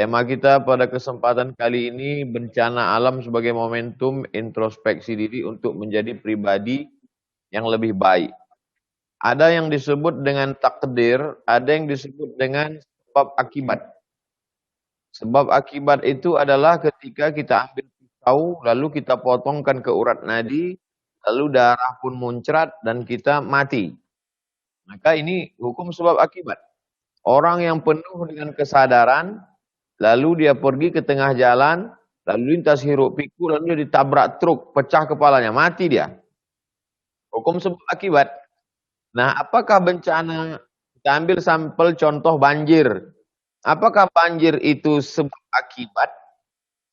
Tema kita pada kesempatan kali ini bencana alam sebagai momentum introspeksi diri untuk menjadi pribadi yang lebih baik. Ada yang disebut dengan takdir, ada yang disebut dengan sebab akibat. Sebab akibat itu adalah ketika kita ambil pisau, lalu kita potongkan ke urat nadi, lalu darah pun muncrat dan kita mati. Maka ini hukum sebab akibat. Orang yang penuh dengan kesadaran, lalu dia pergi ke tengah jalan, lalu lintas hiruk pikuk, lalu dia ditabrak truk, pecah kepalanya, mati dia. Hukum sebab akibat. Nah, apakah bencana, kita ambil sampel contoh banjir. Apakah banjir itu sebab akibat?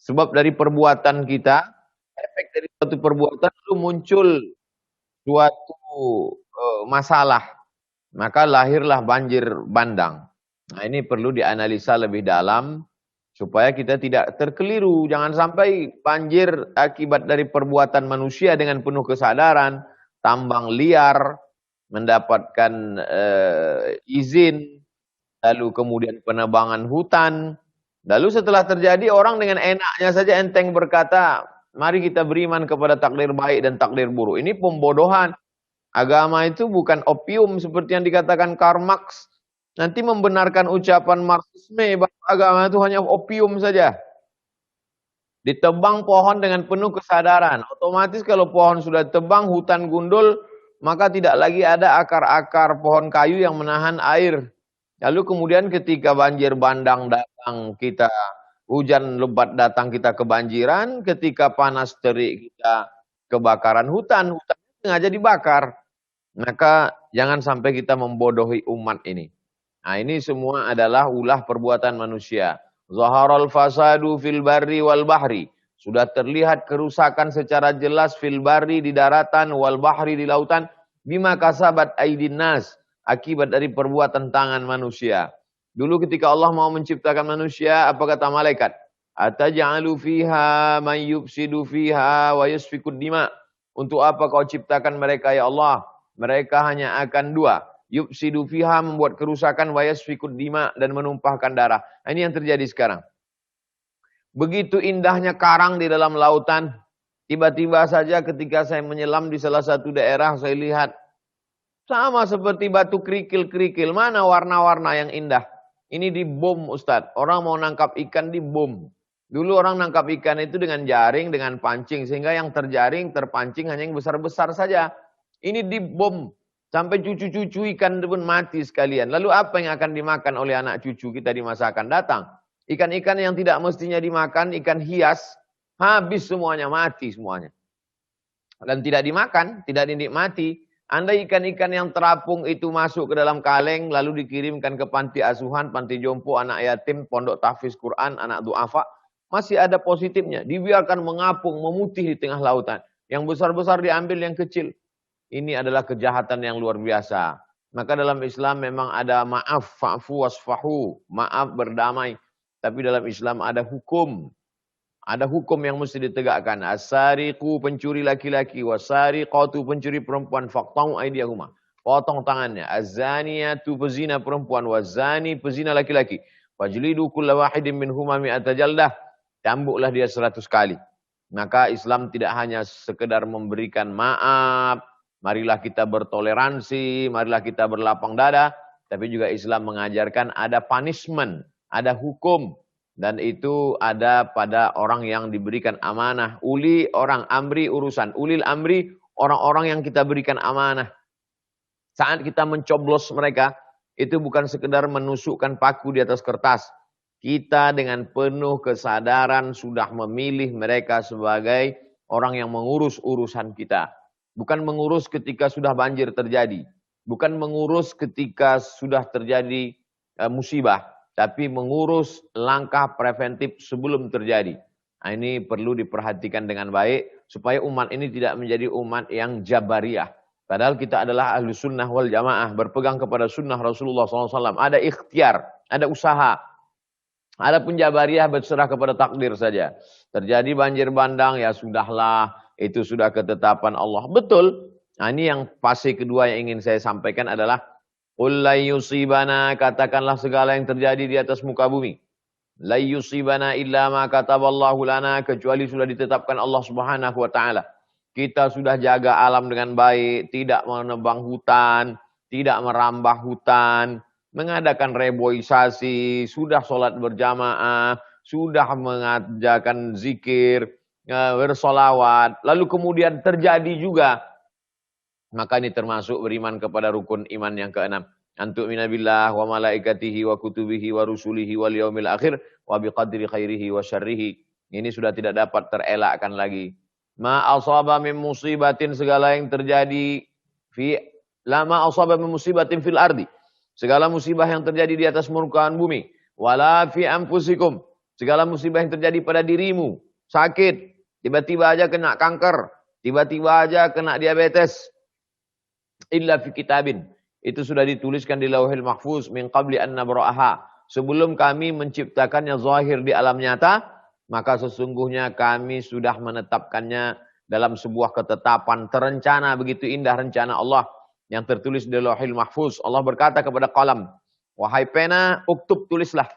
Sebab dari perbuatan kita, efek dari suatu perbuatan itu muncul suatu masalah. Maka lahirlah banjir bandang. Nah, ini perlu dianalisa lebih dalam supaya kita tidak terkeliru. Jangan sampai banjir akibat dari perbuatan manusia dengan penuh kesadaran, tambang liar, mendapatkan izin, lalu kemudian penebangan hutan. Lalu setelah terjadi, orang dengan enaknya saja enteng berkata, mari kita beriman kepada takdir baik dan takdir buruk. Ini pembodohan. Agama itu bukan opium seperti yang dikatakan Karl Marx. Nanti membenarkan ucapan Marxisme bahwa agama itu hanya opium saja. Ditebang pohon dengan penuh kesadaran. Otomatis kalau pohon sudah ditebang, hutan gundul, maka tidak lagi ada akar-akar pohon kayu yang menahan air. Lalu kemudian ketika banjir bandang datang, kita hujan lebat datang, kita kebanjiran. Ketika panas terik, kita kebakaran hutan. Hutan sengaja dibakar. Maka jangan sampai kita membodohi umat ini. Nah, ini semua adalah ulah perbuatan manusia. Zaharal fasadu fil barri wal bahri. Sudah terlihat kerusakan secara jelas fil barri di daratan, wal bahri di lautan. Bima kasabat aidin nas. Akibat dari perbuatan tangan manusia. Dulu ketika Allah mau menciptakan manusia, apa kata malaikat? Ataj'alu fiha man yufsidu fiha wa yasfikud dima. Untuk apa kau ciptakan mereka ya Allah? Mereka hanya akan dua. Yufsidu fiha, membuat kerusakan, wa yasfikud dima, dan menumpahkan darah. Nah, ini yang terjadi sekarang. Begitu indahnya karang di dalam lautan. Tiba-tiba saja ketika saya menyelam di salah satu daerah, saya lihat sama seperti batu kerikil-kerikil. Mana warna-warna yang indah? Ini dibom, Ustadz. Orang mau nangkap ikan dibom. Dulu orang nangkap ikan itu dengan jaring, dengan pancing. Sehingga yang terjaring, terpancing hanya yang besar-besar saja. Ini dibom. Sampai cucu-cucu ikan pun mati sekalian. Lalu apa yang akan dimakan oleh anak cucu kita di masa akan datang? Ikan-ikan yang tidak mestinya dimakan, ikan hias, habis semuanya, mati semuanya. Dan tidak dimakan, tidak dinikmati. Andai ikan-ikan yang terapung itu masuk ke dalam kaleng, lalu dikirimkan ke panti asuhan, panti jompo, anak yatim, pondok tahfiz Quran, anak du'afa, masih ada positifnya. Dibiarkan mengapung, memutih di tengah lautan. Yang besar-besar diambil, yang kecil. Ini adalah kejahatan yang luar biasa. Maka dalam Islam memang ada maaf, fa'fu wasfahu, maaf berdamai. Tapi dalam Islam ada hukum. Ada hukum yang mesti ditegakkan. As-sariqu, pencuri laki-laki, was-sariqatu, pencuri perempuan, faqta'u aydiyahuma. Potong tangannya. Az-zaniyatu, pezina perempuan, waz-zani, pezina laki-laki. Fajlidu kulla wahidin minhuma mi'ata jaldah. Cambuklah dia 100 kali. Maka Islam tidak hanya sekedar memberikan maaf, marilah kita bertoleransi, marilah kita berlapang dada, tapi juga Islam mengajarkan ada punishment, ada hukum, dan itu ada pada orang yang diberikan amanah. Uli orang amri urusan, ulil amri orang-orang yang kita berikan amanah. Saat kita mencoblos mereka, itu bukan sekedar menusukkan paku di atas kertas. Kita dengan penuh kesadaran sudah memilih mereka sebagai orang yang mengurus urusan kita. Bukan mengurus ketika sudah banjir terjadi. Bukan mengurus ketika sudah terjadi musibah. Tapi mengurus langkah preventif sebelum terjadi. Nah, ini perlu diperhatikan dengan baik. Supaya umat ini tidak menjadi umat yang jabariyah. Padahal kita adalah ahlu sunnah wal jamaah. Berpegang kepada sunnah Rasulullah SAW. Ada ikhtiar, ada usaha. Adapun jabariyah berserah kepada takdir saja. Terjadi banjir bandang, ya sudahlah. Itu sudah ketetapan Allah. Betul. Nah, ini yang fase kedua yang ingin saya sampaikan adalah Qul la yusibana, katakanlah segala yang terjadi di atas muka bumi. La yusibana illa ma kataballahu lana, kecuali sudah ditetapkan Allah Subhanahu wa taala. Kita sudah jaga alam dengan baik, tidak menebang hutan, tidak merambah hutan, mengadakan reboisasi, sudah sholat berjamaah, sudah mengajarkan zikir, bersolawat, lalu kemudian terjadi juga. Maka ini termasuk beriman kepada rukun iman yang keenam. Antu'mina billah wa malaikatihi wa kutubihi wa rusulihi wal yaumil akhir wa biqadri khairihi wa syarrihi. Ini sudah tidak dapat terelakkan lagi. Ma asaba min musibatin, segala yang terjadi ma asaba min musibatin fil ardi. Segala musibah yang terjadi di atas permukaan bumi. Wala fi anfusikum. Segala musibah yang terjadi pada dirimu. Sakit. Tiba-tiba aja kena kanker. Tiba-tiba aja kena diabetes. Illa fi kitabin. Itu sudah dituliskan di Lauhil Mahfuz min qabli an nabra'aha. Sebelum kami menciptakannya zahir di alam nyata, maka sesungguhnya kami sudah menetapkannya dalam sebuah ketetapan terencana. Begitu indah rencana Allah yang tertulis di Lauhil Mahfuz. Allah berkata kepada qalam, wahai pena, uktub, tulislah.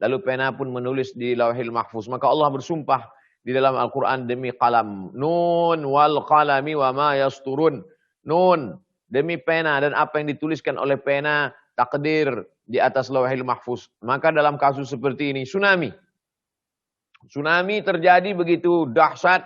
Lalu pena pun menulis di Lauhil Mahfuz. Maka Allah bersumpah di dalam Al-Quran, demi qalam. Nun wal qalami wa ma yasturun. Nun, demi pena dan apa yang dituliskan oleh pena, takdir di atas Lauhil Mahfuz. Maka dalam kasus seperti ini, tsunami. Tsunami terjadi begitu dahsyat.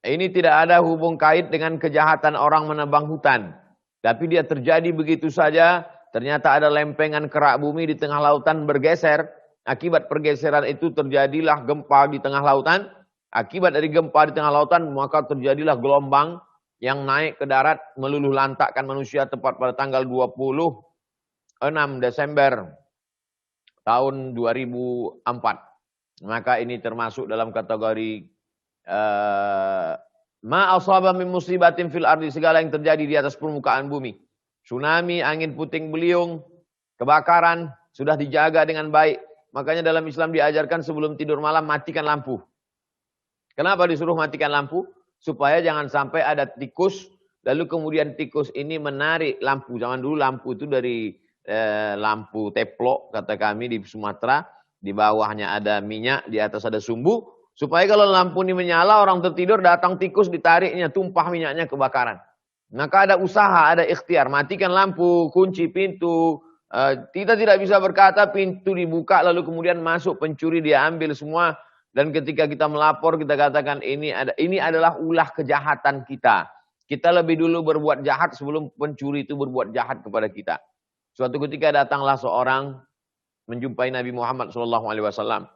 Ini tidak ada hubung kait dengan kejahatan orang menebang hutan. Tapi dia terjadi begitu saja. Ternyata ada lempengan kerak bumi di tengah lautan bergeser. Akibat pergeseran itu terjadilah gempa di tengah lautan. Akibat dari gempa di tengah lautan, maka terjadilah gelombang yang naik ke darat meluluh lantakkan manusia tepat pada tanggal 26 Desember tahun 2004. Maka ini termasuk dalam kategori ma asaba min musibatin fil ardi, segala yang terjadi di atas permukaan bumi. Tsunami, angin puting beliung, kebakaran sudah dijaga dengan baik. Makanya dalam Islam diajarkan sebelum tidur malam matikan lampu. Kenapa disuruh matikan lampu? Supaya jangan sampai ada tikus, lalu kemudian tikus ini menarik lampu. Zaman dulu lampu itu dari lampu teplok, kata kami di Sumatera. Di bawahnya ada minyak, di atas ada sumbu. Supaya kalau lampu ini menyala, orang tertidur, datang tikus ditariknya, tumpah minyaknya, kebakaran. Maka ada usaha, ada ikhtiar. Matikan lampu, kunci pintu. Kita tidak bisa berkata pintu dibuka, lalu kemudian masuk pencuri, dia ambil semua. Dan ketika kita melapor, kita katakan ini adalah ulah kejahatan kita. Kita lebih dulu berbuat jahat sebelum pencuri itu berbuat jahat kepada kita. Suatu ketika datanglah seorang menjumpai Nabi Muhammad SAW.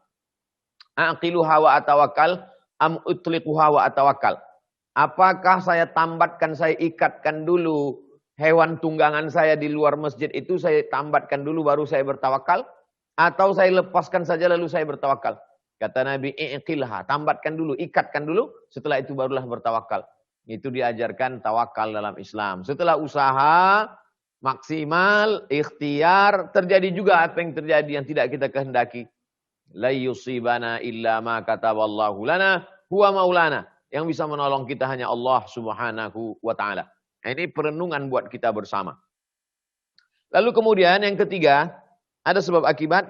Aqiluha wa atawakkal, am utliquha wa atawakkal. Apakah saya tambatkan, saya ikatkan dulu hewan tunggangan saya di luar masjid itu, saya tambatkan dulu baru saya bertawakal? Atau saya lepaskan saja lalu saya bertawakal? Kata Nabi, iqilha, tambatkan dulu, ikatkan dulu, setelah itu barulah bertawakal. Itu diajarkan tawakal dalam Islam. Setelah usaha maksimal, ikhtiar, terjadi juga apa yang terjadi yang tidak kita kehendaki. La yusibana illa ma kataballahu lana huwa maulana. Yang bisa menolong kita hanya Allah Subhanahu wa taala. Ini perenungan buat kita bersama. Lalu kemudian yang ketiga, ada sebab akibat.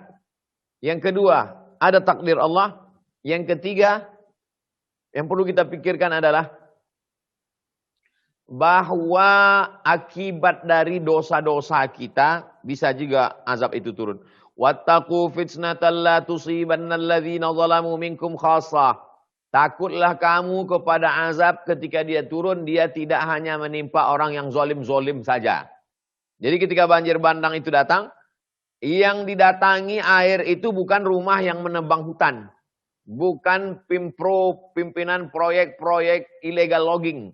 Yang kedua, ada takdir Allah. Yang ketiga, yang perlu kita pikirkan adalah bahwa akibat dari dosa-dosa kita bisa juga azab itu turun. Wattaqu fitnatan la tusibanna alladzina zalamu minkum khassah. Takutlah kamu kepada azab ketika dia turun, dia tidak hanya menimpa orang yang zolim-zolim saja. Jadi ketika banjir bandang itu datang, yang didatangi air itu bukan rumah yang menebang hutan. Bukan pimpinan proyek-proyek illegal logging.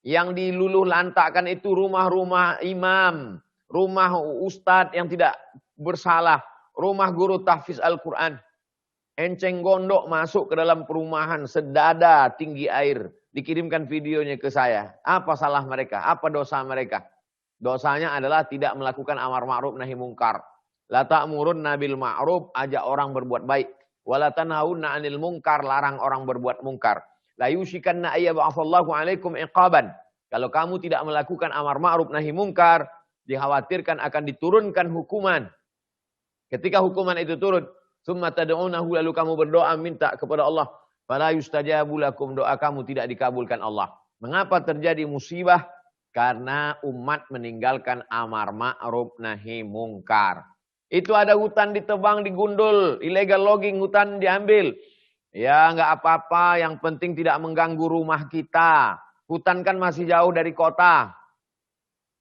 Yang diluluh lantakkan itu rumah-rumah imam, rumah ustadz yang tidak bersalah, rumah guru tahfiz Al-Quran. Enceng gondok masuk ke dalam perumahan, sedada tinggi air. Dikirimkan videonya ke saya. Apa salah mereka? Apa dosa mereka? Dosanya adalah tidak melakukan amar ma'ruf nahi mungkar. La ta'murunna bil ma'ruf, ajak orang berbuat baik. Wa la tanhauna 'anil munkar, larang orang berbuat mungkar. La yushikanna ayyab'atsallahu 'alaikum iqaban. Kalau kamu tidak melakukan amar ma'ruf nahi mungkar, dikhawatirkan akan diturunkan hukuman. Ketika hukuman itu turun, Tsumma tad'unahu, lalu kamu berdoa minta kepada Allah, fala yustajabu lakum, doa kamu tidak dikabulkan Allah. Mengapa terjadi musibah? Karena umat meninggalkan amar ma'ruf nahi mungkar. Itu ada hutan ditebang, digundul, illegal logging, hutan diambil. Ya nggak apa-apa, yang penting tidak mengganggu rumah kita. Hutan kan masih jauh dari kota.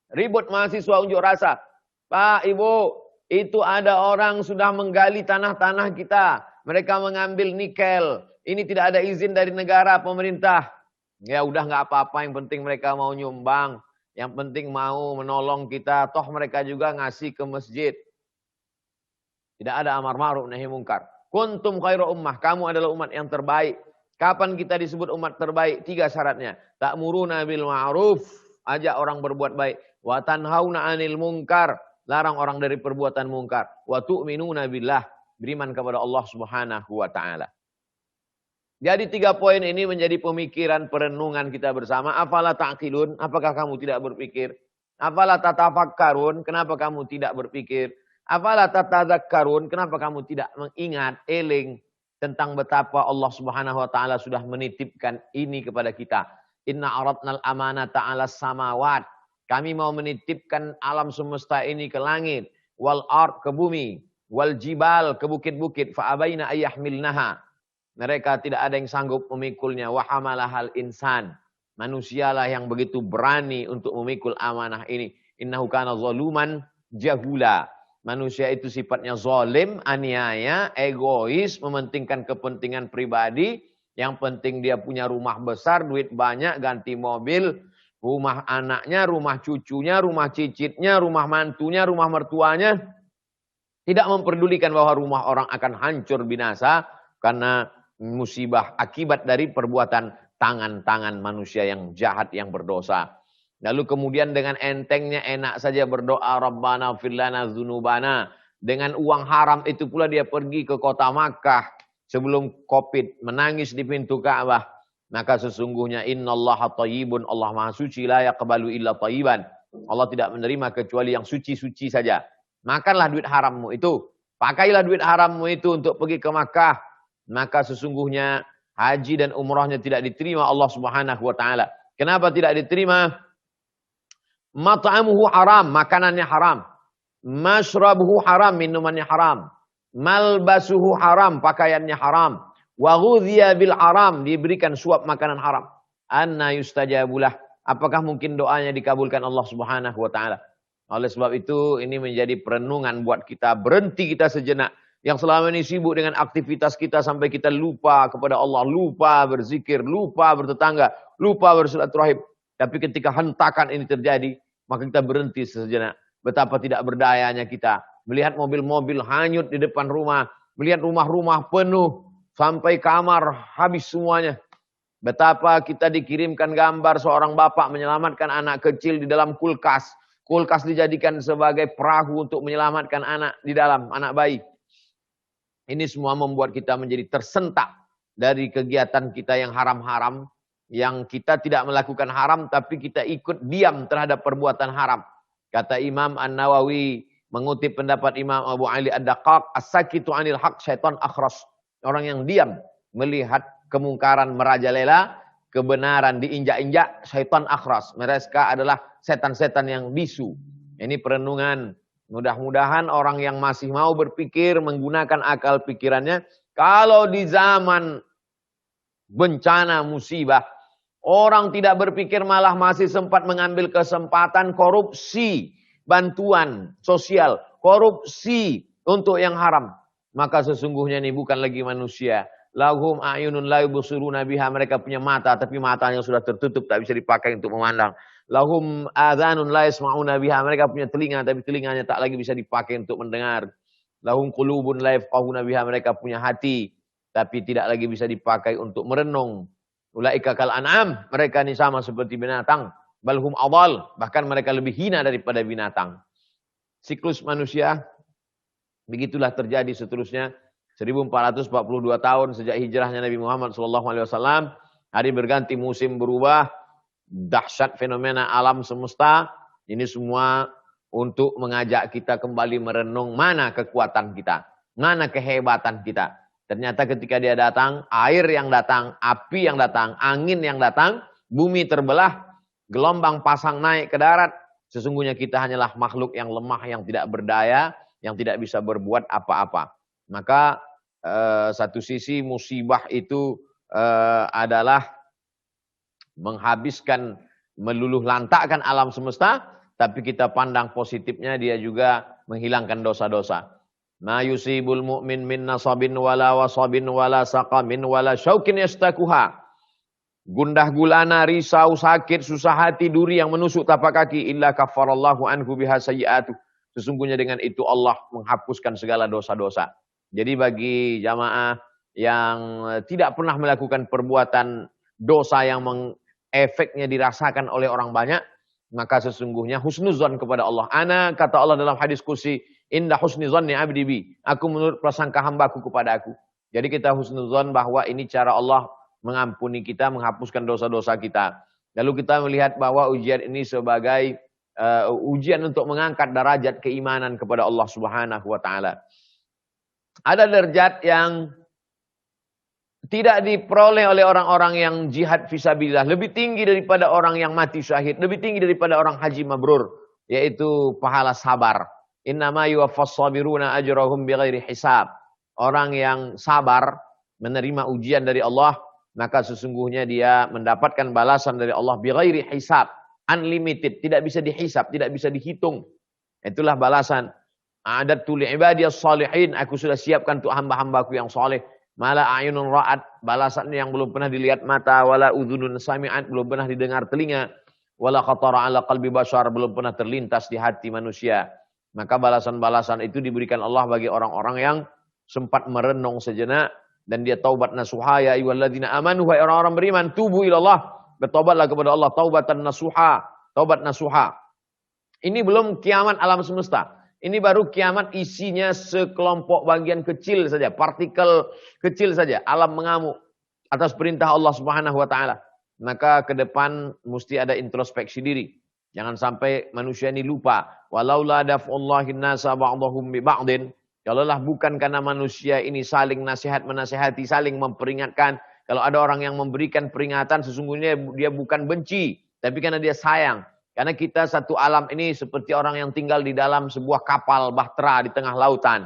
Ribut mahasiswa unjuk rasa. Pak, Ibu, itu ada orang sudah menggali tanah-tanah kita. Mereka mengambil nikel. Ini tidak ada izin dari negara, pemerintah. Ya udah nggak apa-apa, yang penting mereka mau nyumbang. Yang penting mau menolong kita. Toh mereka juga ngasih ke masjid. Tidak ada amar ma'ruf nahi mungkar. Kuntum khairu ummah, kamu adalah umat yang terbaik. Kapan kita disebut umat terbaik? 3 syaratnya. Ta'muruna bil ma'ruf, ajak orang berbuat baik. Wa tanhauna 'anil munkar, larang orang dari perbuatan mungkar. Wa tu'minuna billah, beriman kepada Allah Subhanahu wa taala. Jadi 3 poin ini menjadi pemikiran perenungan kita bersama. Afala ta'qilun, apakah kamu tidak berpikir? Afala tatafakkarun, kenapa kamu tidak berpikir? Afala tatadzakkarun, kenapa kamu tidak mengingat, eling tentang betapa Allah Subhanahu wa taala sudah menitipkan ini kepada kita. Inna aradnal amanata 'alas samawat. Kami mau menitipkan alam semesta ini ke langit, wal ard ke bumi, wal jibal ke bukit-bukit, fa abaina ayyahmilnaha. Mereka tidak ada yang sanggup memikulnya. Wa hamalahal insan. Manusialah yang begitu berani untuk memikul amanah ini. Innahu kana zaluman jahula. Manusia itu sifatnya zalim, aniaya, egois, mementingkan kepentingan pribadi. Yang penting dia punya rumah besar, duit banyak, ganti mobil, rumah anaknya, rumah cucunya, rumah cicitnya, rumah mantunya, rumah mertuanya. Tidak memperdulikan bahwa rumah orang akan hancur binasa karena musibah akibat dari perbuatan tangan-tangan manusia yang jahat, yang berdosa. Lalu kemudian dengan entengnya enak saja berdoa Rabbana fir lana dzunubana. Dengan uang haram itu pula dia pergi ke kota Makkah sebelum Covid, menangis di pintu Ka'bah. Maka sesungguhnya innallaha thayyibun, Allah Maha suci, la yaqbalu illa thayyiban. Allah tidak menerima kecuali yang suci-suci saja. Makanlah duit harammu itu. Pakailah duit harammu itu untuk pergi ke Makkah. Maka sesungguhnya haji dan umrahnya tidak diterima Allah Subhanahu wa taala. Kenapa tidak diterima? Mat'amuhu haram, makanannya haram. Mashrabuhu haram, minumannya haram. Malbasuhu haram, pakaiannya haram. Wa ghudhiya bil haram, diberikan suap makanan haram. Anna yustajabulah, apakah mungkin doanya dikabulkan Allah Subhanahu wa taala? Oleh sebab itu ini menjadi perenungan buat kita, berhenti kita sejenak. Yang selama ini sibuk dengan aktivitas kita sampai kita lupa kepada Allah, lupa berzikir, lupa bertetangga, lupa bersilaturahim. Tapi ketika hentakan ini terjadi, maka kita berhenti sejenak. Betapa tidak berdayanya kita. Melihat mobil-mobil hanyut di depan rumah. Melihat rumah-rumah penuh. Sampai kamar habis semuanya. Betapa kita dikirimkan gambar seorang bapak menyelamatkan anak kecil di dalam kulkas. Kulkas dijadikan sebagai perahu untuk menyelamatkan anak di dalam, anak bayi. Ini semua membuat kita menjadi tersentak dari kegiatan kita yang haram-haram. Yang kita tidak melakukan haram, tapi kita ikut diam terhadap perbuatan haram. Kata Imam An-Nawawi, mengutip pendapat Imam Abu Ali Ad-Daqqaq, as-sakitu 'anil haq syaitan akhras. Orang yang diam melihat kemungkaran merajalela, kebenaran diinjak-injak, syaitan akhras. Mereka adalah setan-setan yang bisu. Ini perenungan. Mudah-mudahan orang yang masih mau berpikir, menggunakan akal pikirannya, kalau di zaman bencana musibah, orang tidak berpikir malah masih sempat mengambil kesempatan korupsi bantuan sosial, korupsi untuk yang haram. Maka sesungguhnya ini bukan lagi manusia. Lahum a'yunun la yubsiruna biha, mereka punya mata tapi matanya sudah tertutup, tak bisa dipakai untuk memandang. Lahum adhanun la yasma'una biha, mereka punya telinga tapi telinganya tak lagi bisa dipakai untuk mendengar. Lahum qulubun la yafqahuna biha, mereka punya hati tapi tidak lagi bisa dipakai untuk merenung. Ulaika kal an'am, mereka ini sama seperti binatang. Balhum adal, bahkan mereka lebih hina daripada binatang. Siklus manusia begitulah terjadi seterusnya. 1442 tahun sejak hijrahnya Nabi Muhammad SAW. Hari berganti, musim berubah. Dahsyat fenomena alam semesta. Ini semua untuk mengajak kita kembali merenung mana kekuatan kita. Mana kehebatan kita? Ternyata ketika dia datang, air yang datang, api yang datang, angin yang datang, bumi terbelah, gelombang pasang naik ke darat. Sesungguhnya kita hanyalah makhluk yang lemah, yang tidak berdaya, yang tidak bisa berbuat apa-apa. Maka satu sisi musibah itu adalah menghabiskan, meluluh lantakkan alam semesta, tapi kita pandang positifnya dia juga menghilangkan dosa-dosa. Ma yusibul mu'min min nasabin wala wasabin wala saqamin wala syaukin yastakuha. Gundah gulana, risau, sakit, susah hati, duri yang menusuk tapak kaki, illa kafarallahu anhu biha sayyi'atuh. Sesungguhnya dengan itu Allah menghapuskan segala dosa-dosa. Jadi bagi jamaah yang tidak pernah melakukan perbuatan dosa yang efeknya dirasakan oleh orang banyak, maka sesungguhnya husnuzon kepada Allah. Ana, kata Allah dalam hadis kursi, indah husnuzonni abdi bi. Aku menurut prasangka hambaku kepada aku. Jadi kita husnuzon bahwa ini cara Allah mengampuni kita, menghapuskan dosa-dosa kita. Lalu kita melihat bahwa ujian ini sebagai ujian untuk mengangkat derajat keimanan kepada Allah Subhanahu wa taala. Ada derajat yang tidak diperoleh oleh orang-orang yang jihad fisabilillah, lebih tinggi daripada orang yang mati syahid, lebih tinggi daripada orang haji mabrur, yaitu pahala sabar. Innama yuwaffas sabiruna ajrahum bighairi hisab. Orang yang sabar menerima ujian dari Allah, maka sesungguhnya dia mendapatkan balasan dari Allah bighairi hisab, unlimited, tidak bisa dihisab, tidak bisa dihitung. Itulah balasan. A'adatu li'ibadiyas salihin, aku sudah siapkan untuk hamba-hambaku yang saleh. Mala ayunun ra'at, balasan yang belum pernah dilihat mata, wala udhunun sami'at, belum pernah didengar telinga, wala khatara ala qalbi bashar, belum pernah terlintas di hati manusia. Maka balasan-balasan itu diberikan Allah bagi orang-orang yang sempat merenung sejenak dan dia taubat nasuha. Ya ayyuhalladzina amanu, wahai orang-orang beriman, tubu ilallah, bertobatlah kepada Allah, taubatan nasuha, taubat nasuha. Ini belum kiamat alam semesta. Ini baru kiamat isinya sekelompok bagian kecil saja, partikel kecil saja, alam mengamuk atas perintah Allah Subhanahu wa taala. Maka ke depan mesti ada introspeksi diri. Jangan sampai manusia ini lupa. Walaula daf'ullahin nasa ba'dahum bi ba'din. Kalaulah bukan karena manusia ini saling nasihat menasihati, saling memperingatkan. Kalau ada orang yang memberikan peringatan, sesungguhnya dia bukan benci, tapi karena dia sayang. Karena kita satu alam ini seperti orang yang tinggal di dalam sebuah kapal bahtera di tengah lautan.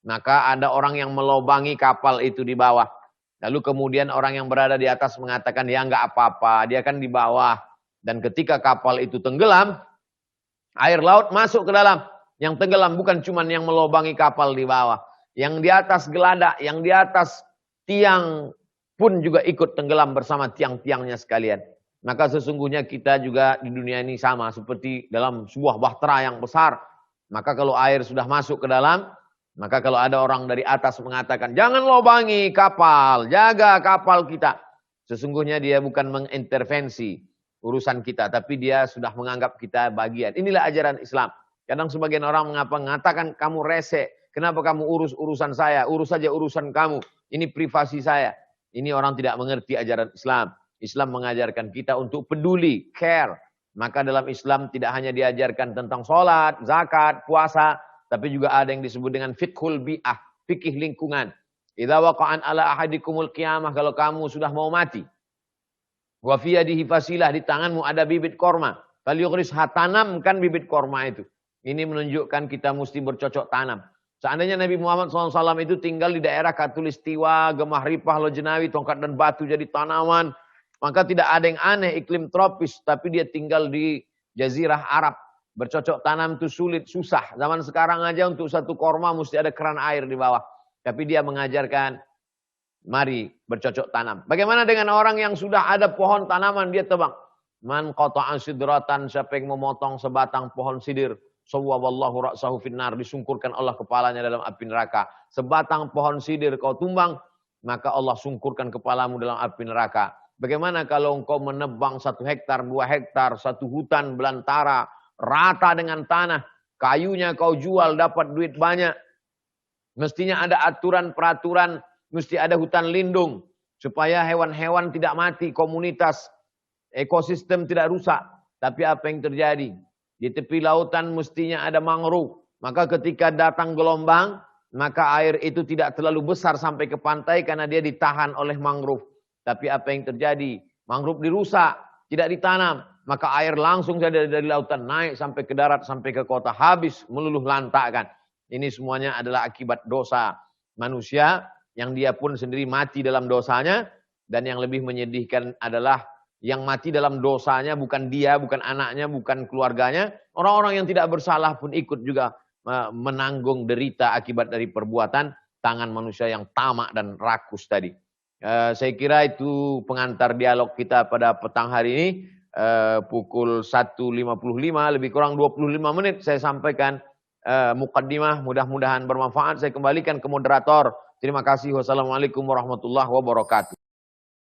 Maka ada orang yang melobangi kapal itu di bawah. Lalu kemudian orang yang berada di atas mengatakan, ya enggak apa-apa, dia kan di bawah. Dan ketika kapal itu tenggelam, air laut masuk ke dalam. Yang tenggelam bukan cuma yang melobangi kapal di bawah. Yang di atas geladak, yang di atas tiang pun juga ikut tenggelam bersama tiang-tiangnya sekalian. Maka sesungguhnya kita juga di dunia ini sama seperti dalam sebuah bahtera yang besar. Maka kalau air sudah masuk ke dalam, maka kalau ada orang dari atas mengatakan, jangan lobangi kapal, jaga kapal kita. Sesungguhnya dia bukan mengintervensi urusan kita, tapi dia sudah menganggap kita bagian. Inilah ajaran Islam. Kadang sebagian orang mengatakan kamu rese, kenapa kamu urus urusan saya, urus saja urusan kamu. Ini privasi saya. Ini orang tidak mengerti ajaran Islam. Islam mengajarkan kita untuk peduli, care. Maka dalam Islam tidak hanya diajarkan tentang sholat, zakat, puasa, tapi juga ada yang disebut dengan fiqhul bi'ah, fikih lingkungan. Idza waqa'an ala ahadikumul qiyamah, kalau kamu sudah mau mati. Wa fi yadihi fasilah, di tanganmu ada bibit korma. Falyughrisha, tanamkan bibit korma itu. Ini menunjukkan kita mesti bercocok tanam. Seandainya Nabi Muhammad SAW itu tinggal di daerah Katulistiwa, Gemah Ripah, Lojenawi, Tongkat dan Batu jadi tanaman, maka tidak ada yang aneh, iklim tropis, tapi dia tinggal di Jazirah Arab. Bercocok tanam itu sulit, susah. Zaman sekarang aja untuk satu korma mesti ada keran air di bawah. Tapi dia mengajarkan, mari bercocok tanam. Bagaimana dengan orang yang sudah ada pohon tanaman, dia tebang. Man qata'a sidratan, siapa yang memotong sebatang pohon sidir, sawwaballahu ra'sahu finnar, disungkurkan Allah kepalanya dalam api neraka. Sebatang pohon sidir kau tumbang, maka Allah sungkurkan kepalamu dalam api neraka. Bagaimana kalau engkau menebang 1 hektar, 2 hektar, 1 hutan belantara, rata dengan tanah, kayunya kau jual, dapat duit banyak. Mestinya ada aturan, peraturan, mesti ada hutan lindung, supaya hewan-hewan tidak mati, komunitas, ekosistem tidak rusak. Tapi apa yang terjadi? Di tepi lautan mestinya ada mangrove. Maka ketika datang gelombang, maka air itu tidak terlalu besar sampai ke pantai karena dia ditahan oleh mangrove. Tapi apa yang terjadi? Mangrove dirusak, tidak ditanam, maka air langsung saja dari lautan naik sampai ke darat, sampai ke kota, habis meluluh lantakkan. Ini semuanya adalah akibat dosa manusia yang dia pun sendiri mati dalam dosanya. Dan yang lebih menyedihkan adalah yang mati dalam dosanya bukan dia, bukan anaknya, bukan keluarganya. Orang-orang yang tidak bersalah pun ikut juga menanggung derita akibat dari perbuatan tangan manusia yang tamak dan rakus tadi. Saya kira itu pengantar dialog kita pada petang hari ini. Pukul 1.55, lebih kurang 25 menit saya sampaikan mukaddimah, mudah-mudahan bermanfaat. Saya kembalikan ke moderator. Terima kasih. Wassalamualaikum warahmatullahi wabarakatuh.